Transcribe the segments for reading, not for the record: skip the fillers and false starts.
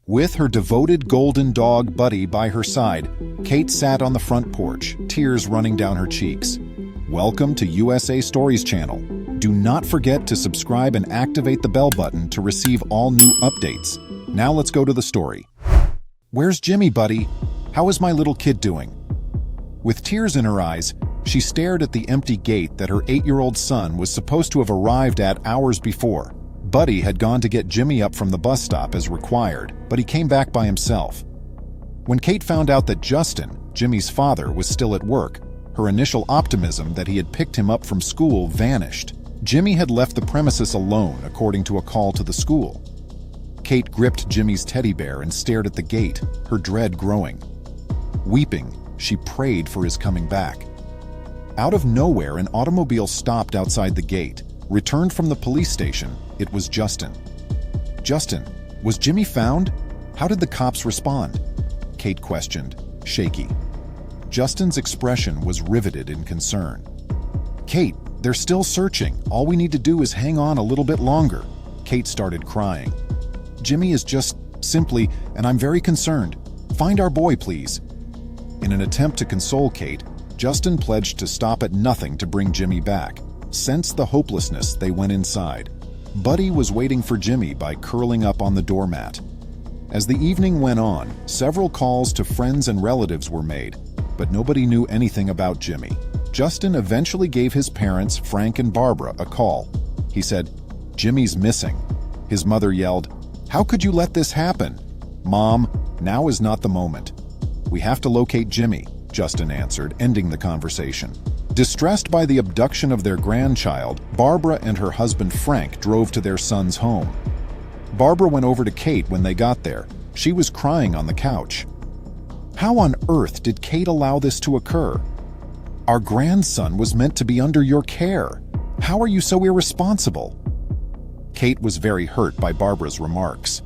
With her devoted golden dog Buddy by her side, Kate sat on the front porch, tears running down her cheeks. Welcome to USA Stories channel. Do not forget to subscribe and activate the bell button to receive all new updates. Now let's go to the story. Where's Jimmy, Buddy? How is my little kid doing? With tears in her eyes, she stared at the empty gate that her 8-year-old son was supposed to have arrived at hours before. Buddy had gone to get Jimmy up from the bus stop as required, but he came back by himself. When Kate found out that Justin, Jimmy's father, was still at work, her initial optimism that he had picked him up from school vanished. Jimmy had left the premises alone, according to a call to the school. Kate gripped Jimmy's teddy bear and stared at the gate, her dread growing. Weeping, she prayed for his coming back. Out of nowhere, an automobile stopped outside the gate. Returned from the police station, it was Justin. Justin, was Jimmy found? How did the cops respond? Kate questioned, shaky. Justin's expression was riveted in concern. Kate, they're still searching. All we need to do is hang on a little bit longer. Kate started crying. Jimmy is just simply, and I'm very concerned. Find our boy, please. In an attempt to console Kate, Justin pledged to stop at nothing to bring Jimmy back. Sensed the hopelessness, they went inside. Buddy was waiting for Jimmy by curling up on the doormat. As the evening went on, several calls to friends and relatives were made, but nobody knew anything about Jimmy. Justin eventually gave his parents, Frank and Barbara, a call. He said, "Jimmy's missing." His mother yelled, "How could you let this happen?" "Mom, now is not the moment. We have to locate Jimmy," Justin answered, ending the conversation. Distressed by the abduction of their grandchild, Barbara and her husband Frank drove to their son's home. Barbara went over to Kate when they got there. She was crying on the couch. How on earth did Kate allow this to occur? Our grandson was meant to be under your care. How are you so irresponsible? Kate was very hurt by Barbara's remarks.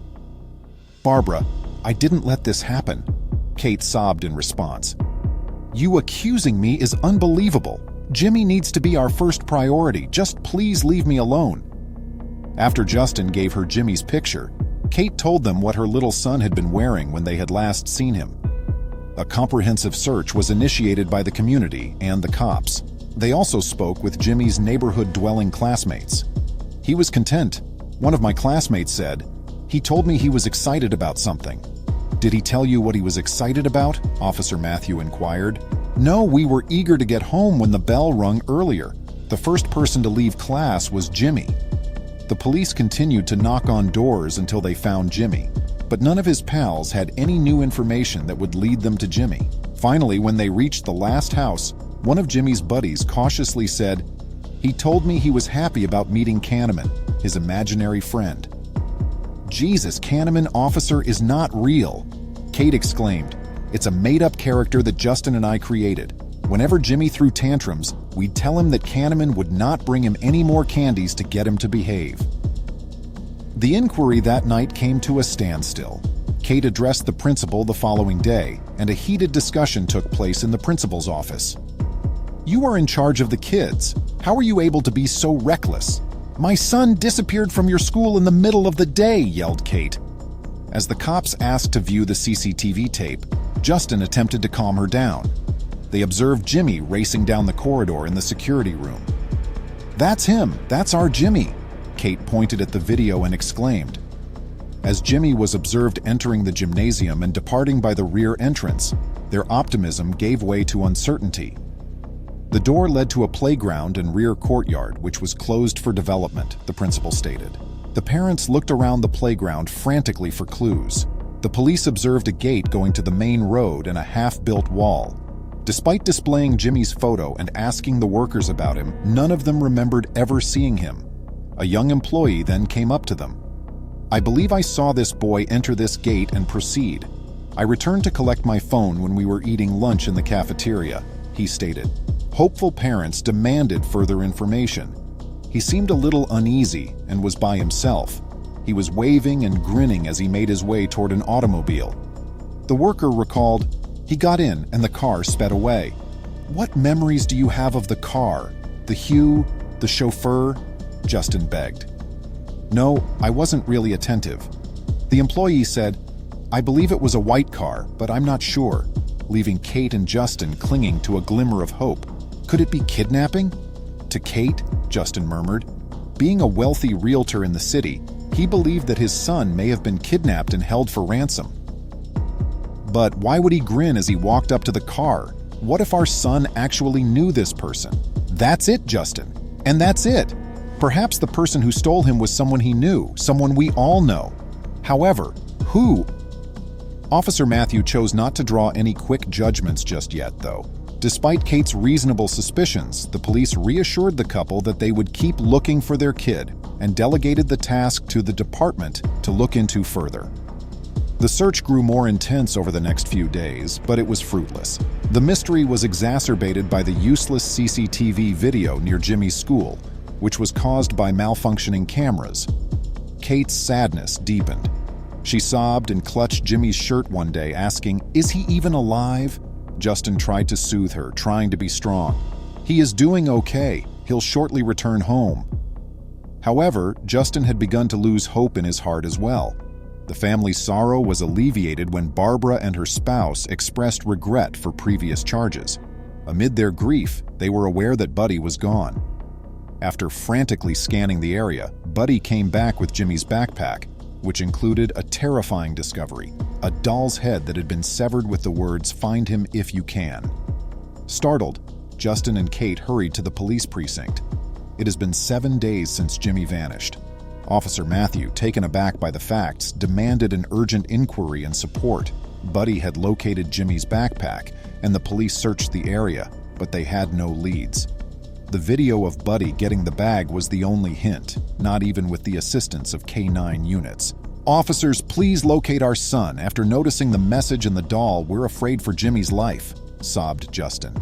Barbara, I didn't let this happen. Kate sobbed in response. You accusing me is unbelievable. Jimmy needs to be our first priority. Just please leave me alone. After Justin gave her Jimmy's picture, Kate told them what her little son had been wearing when they had last seen him. A comprehensive search was initiated by the community and the cops. They also spoke with Jimmy's neighborhood-dwelling classmates. He was content. One of my classmates said, "He told me he was excited about something." "Did he tell you what he was excited about?" Officer Matthew inquired. "No, we were eager to get home when the bell rung earlier. The first person to leave class was Jimmy." The police continued to knock on doors until they found Jimmy, but none of his pals had any new information that would lead them to Jimmy. Finally, when they reached the last house, one of Jimmy's buddies cautiously said, "He told me he was happy about meeting Kahneman, his imaginary friend." Jesus, Kahneman officer is not real. Kate exclaimed, "It's a made-up character that Justin and I created. Whenever Jimmy threw tantrums, we'd tell him that Kahneman would not bring him any more candies to get him to behave." The inquiry that night came to a standstill. Kate addressed the principal the following day, and a heated discussion took place in the principal's office. "You are in charge of the kids. How are you able to be so reckless? My son disappeared from your school in the middle of the day," yelled Kate. As the cops asked to view the CCTV tape, Justin attempted to calm her down. They observed Jimmy racing down the corridor in the security room. "That's him! That's our Jimmy!" Kate pointed at the video and exclaimed. As Jimmy was observed entering the gymnasium and departing by the rear entrance, their optimism gave way to uncertainty. The door led to a playground and rear courtyard, which was closed for development, the principal stated. The parents looked around the playground frantically for clues. The police observed a gate going to the main road and a half-built wall. Despite displaying Jimmy's photo and asking the workers about him, none of them remembered ever seeing him. A young employee then came up to them. "I believe I saw this boy enter this gate and proceed. I returned to collect my phone when we were eating lunch in the cafeteria," he stated. Hopeful parents demanded further information. He seemed a little uneasy and was by himself. He was waving and grinning as he made his way toward an automobile. The worker recalled, "He got in and the car sped away." "What memories do you have of the car? The hue? The chauffeur?" Justin begged. "No, I wasn't really attentive." The employee said, I believe it was a white car, but I'm not sure," leaving Kate and Justin clinging to a glimmer of hope. "Could it be kidnapping?" To Kate, Justin murmured. Being a wealthy realtor in the city, he believed that his son may have been kidnapped and held for ransom. But why would he grin as he walked up to the car? What if our son actually knew this person? That's it, Justin. And that's it. Perhaps the person who stole him was someone he knew, someone we all know. However, who? Officer Matthew chose not to draw any quick judgments just yet, though. Despite Kate's reasonable suspicions, the police reassured the couple that they would keep looking for their kid and delegated the task to the department to look into further. The search grew more intense over the next few days, but it was fruitless. The mystery was exacerbated by the useless CCTV video near Jimmy's school, which was caused by malfunctioning cameras. Kate's sadness deepened. She sobbed and clutched Jimmy's shirt one day, asking, "Is he even alive?" Justin tried to soothe her, trying to be strong. "He is doing okay. He'll shortly return home." However, Justin had begun to lose hope in his heart as well. The family's sorrow was alleviated when Barbara and her spouse expressed regret for previous charges. Amid their grief, they were aware that Buddy was gone. After frantically scanning the area, Buddy came back with Jimmy's backpack, which included a terrifying discovery, a doll's head that had been severed with the words, "Find him if you can." Startled, Justin and Kate hurried to the police precinct. It has been 7 days since Jimmy vanished. Officer Matthew, taken aback by the facts, demanded an urgent inquiry and support. Buddy had located Jimmy's backpack, and the police searched the area, but they had no leads. The video of Buddy getting the bag was the only hint, not even with the assistance of K9 units. "Officers, please locate our son. After noticing the message in the doll, we're afraid for Jimmy's life," sobbed Justin.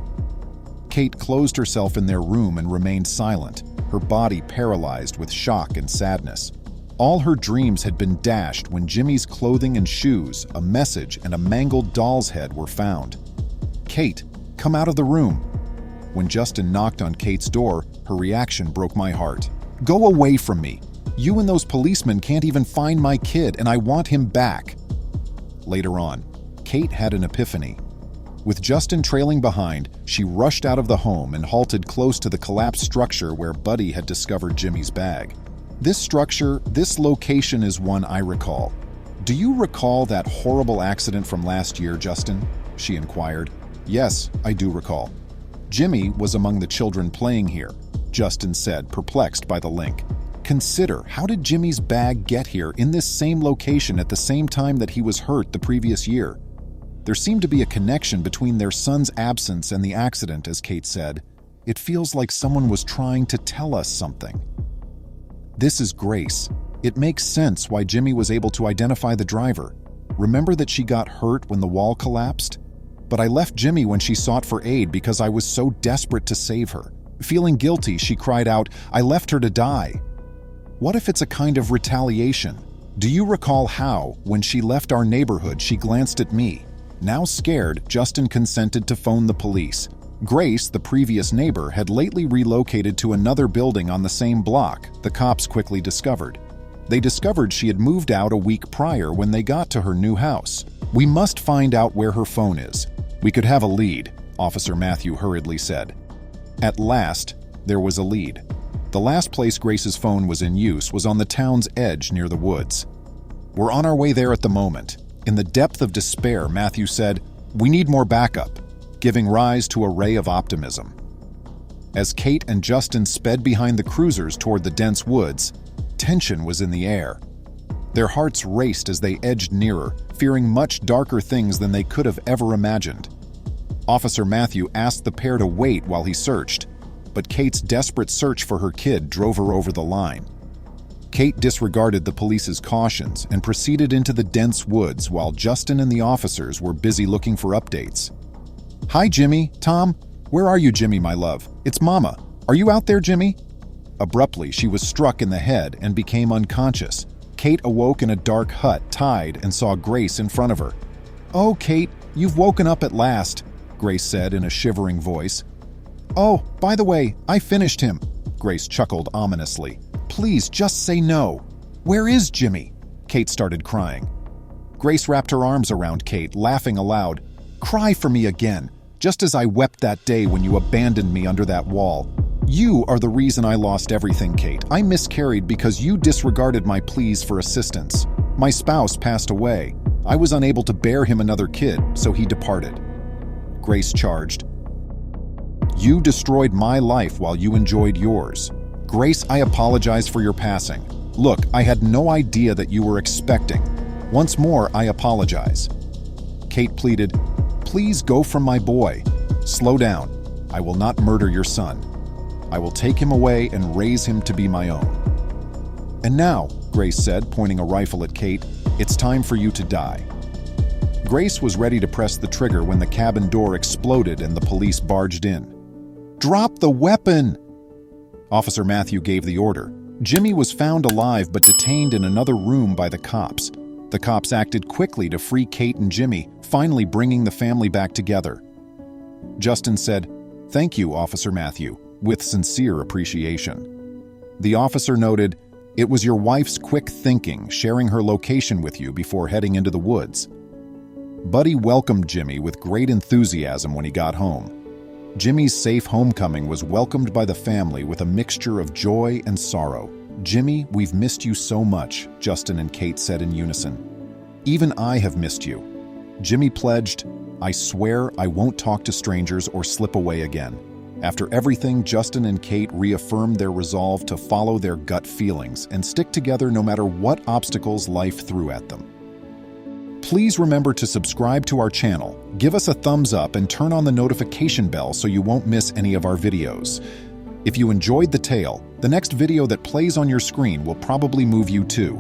Kate closed herself in their room and remained silent, her body paralyzed with shock and sadness. All her dreams had been dashed when Jimmy's clothing and shoes, a message, and a mangled doll's head were found. "Kate, come out of the room." When Justin knocked on Kate's door, her reaction broke my heart. "Go away from me. You and those policemen can't even find my kid, and I want him back." Later on, Kate had an epiphany. With Justin trailing behind, she rushed out of the home and halted close to the collapsed structure where Buddy had discovered Jimmy's bag. This location is one I recall. "Do you recall that horrible accident from last year, Justin?" she inquired. "Yes, I do recall. Jimmy was among the children playing here," Justin said, perplexed by the link. "Consider, how did Jimmy's bag get here in this same location at the same time that he was hurt the previous year?" There seemed to be a connection between their son's absence and the accident, as Kate said. "It feels like someone was trying to tell us something." This is Grace. It makes sense why Jimmy was able to identify the driver. Remember that she got hurt when the wall collapsed? But I left Jimmy when she sought for aid because I was so desperate to save her. Feeling guilty, she cried out, "I left her to die." What if it's a kind of retaliation? Do you recall how, when she left our neighborhood, she glanced at me? Now scared, Justin consented to phone the police. Grace, the previous neighbor, had lately relocated to another building on the same block, the cops quickly discovered. They discovered she had moved out a week prior when they got to her new house. "We must find out where her phone is. We could have a lead," Officer Matthew hurriedly said. At last, there was a lead. The last place Grace's phone was in use was on the town's edge near the woods. "We're on our way there at the moment." In the depth of despair, Matthew said, "We need more backup," giving rise to a ray of optimism. As Kate and Justin sped behind the cruisers toward the dense woods, tension was in the air. Their hearts raced as they edged nearer, fearing much darker things than they could have ever imagined. Officer Matthew asked the pair to wait while he searched, but Kate's desperate search for her kid drove her over the line. Kate disregarded the police's cautions and proceeded into the dense woods while Justin and the officers were busy looking for updates. "Hi, Jimmy. Tom. Where are you, Jimmy, my love? It's Mama. Are you out there, Jimmy?" Abruptly, she was struck in the head and became unconscious. Kate awoke in a dark hut, tied, and saw Grace in front of her. "Oh, Kate, you've woken up at last," Grace said in a shivering voice. "Oh, by the way, I finished him," Grace chuckled ominously. "Please, just say no. Where is Jimmy?" Kate started crying. Grace wrapped her arms around Kate, laughing aloud. "Cry for me again, just as I wept that day when you abandoned me under that wall. You are the reason I lost everything, Kate. I miscarried because you disregarded my pleas for assistance. My spouse passed away. I was unable to bear him another kid, so he departed." Grace charged. "You destroyed my life while you enjoyed yours. Grace, I apologize for your passing. Look, I had no idea that you were expecting. Once more, I apologize." Kate pleaded, "Please go from my boy. Slow down. I will not murder your son. I will take him away and raise him to be my own." "And now," Grace said, pointing a rifle at Kate, "it's time for you to die." Grace was ready to press the trigger when the cabin door exploded and the police barged in. "Drop the weapon!" Officer Matthew gave the order. Jimmy was found alive but detained in another room by the cops. The cops acted quickly to free Kate and Jimmy, finally bringing the family back together. Justin said, "Thank you, Officer Matthew," with sincere appreciation. The officer noted, "It was your wife's quick thinking, sharing her location with you before heading into the woods." Buddy welcomed Jimmy with great enthusiasm when he got home. Jimmy's safe homecoming was welcomed by the family with a mixture of joy and sorrow. "Jimmy, we've missed you so much," Justin and Kate said in unison. "Even I have missed you." Jimmy pledged, "I swear I won't talk to strangers or slip away again." After everything, Justin and Kate reaffirmed their resolve to follow their gut feelings and stick together no matter what obstacles life threw at them. Please remember to subscribe to our channel, give us a thumbs up, and turn on the notification bell so you won't miss any of our videos. If you enjoyed the tale, the next video that plays on your screen will probably move you too.